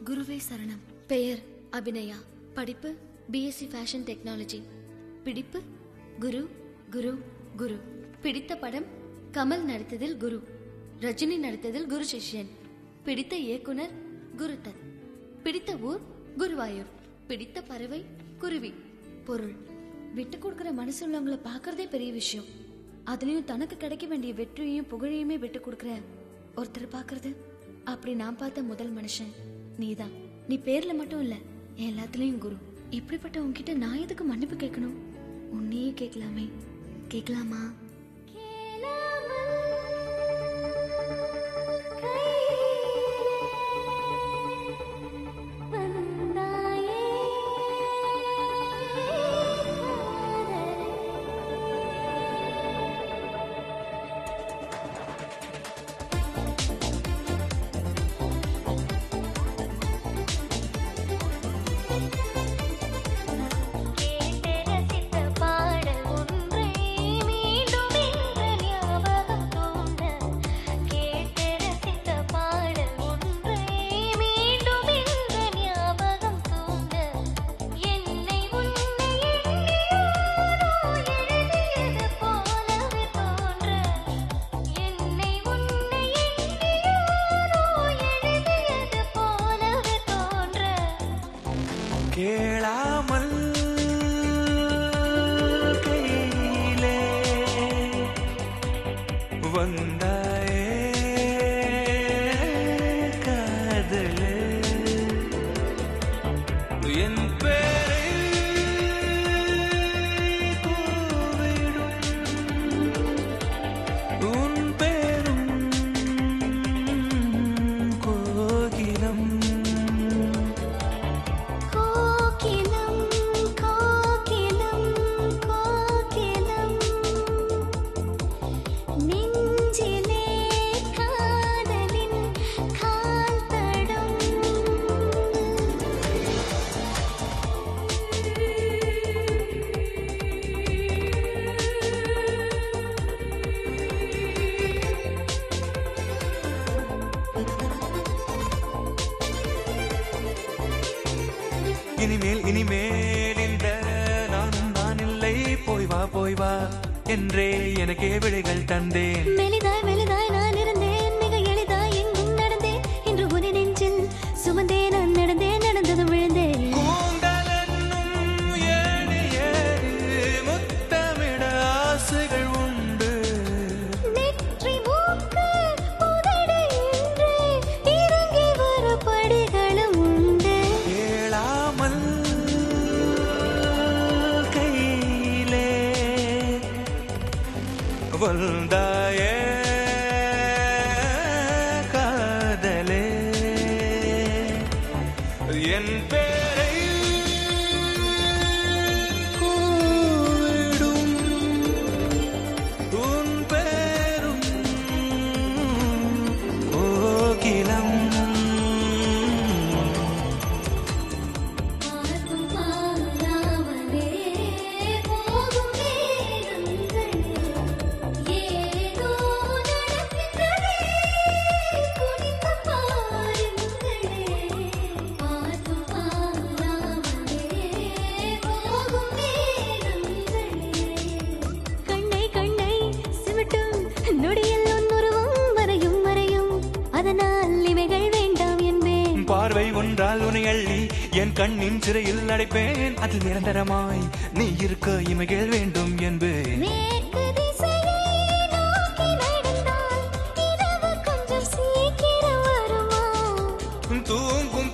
குருவே சரணம். பெயர் அபிநயா. படிப்பு பிஎஸ்சி ஃபேஷன் டெக்னாலஜி. பிடிப்பு குரு குரு குரு. பிடித்த படம் கமல் நடித்ததில் குரு, ரஜினி நடித்ததில் குரு சிஷ்யன். பிடித்த இயக்குனர் குரு தத். பிடித்த ஊர் குருவாயூர். பிடித்த பறவை குருவி. பொருள் விட்டு கொடுக்கிற மனசு உள்ளவங்களை பாக்குறதே பெரிய விஷயம். அதுலயும் தனக்கு கிடைக்க வேண்டிய வெற்றியையும் புகழையுமே விட்டு கொடுக்கிற ஒருத்தர் பாக்குறது. அப்படி நான் பார்த்த முதல் மனுஷன் நீதான். நீ பேர்ல மட்டும் இல்ல, எல்லாத்துலயும் குரு. இப்படிப்பட்ட உன்கிட்ட நான் எதுக்கு மன்னிப்பு கேட்கணும்? உன்னையே கேட்கலாமே. கேட்கலாமா? கேளாமல் கையிலே வந்தாயே காதலே, என் பேரை கூவிடும் உன் பேரும் கோகிலம். இனிமேல் இந்த நான் இல்லை, போய் வா என்றே எனக்கே விடைகள் தந்தேன். மெலிதாய் நான் இருந்தேன், மிக எளிதாய் எங்கும் நடந்தேன். இன்று உன் நெஞ்சில் சுமந்தே நான் நடந்ததும் விழுந்தேன். கூந்தலன்னும் ஏறி முத்தமிட ஆசைகள் உண்டு. நெற்றி மூக்கு உதடு என்று இறங்கி வர படிகளும் உண்டு. கேளாமல் கையிலே வந்தாயே காதலே, என் பேரை கூவிடும் உன் பேரும் கோகிலம். பார்க்கும் பாராமலே போகும் வேதங்களே, ஏதோ நடக்கின்றதே குனிந்து பாருங்களே. பார்க்கும் பாராமலே போகும் வேதங்களே. கண்ணை சிமிட்டும் நொடியில் உன் உருவம் மறையும், அதனால் இவைகள் வேண்டாம் என்பேன். பார்வை ஒன்றால் உன்னை அள்ளி என் கண்ணின் சிறையில் அடைப்பேன். அதில் நிரந்தரமாய் நீ இருக்க இமைகள் வேண்டும் என்பேன். மேற்கு திசையை நோக்கி நடந்தால் இரவு கொஞ்சம் சீக்கிரம் வருமா? தூங்கும்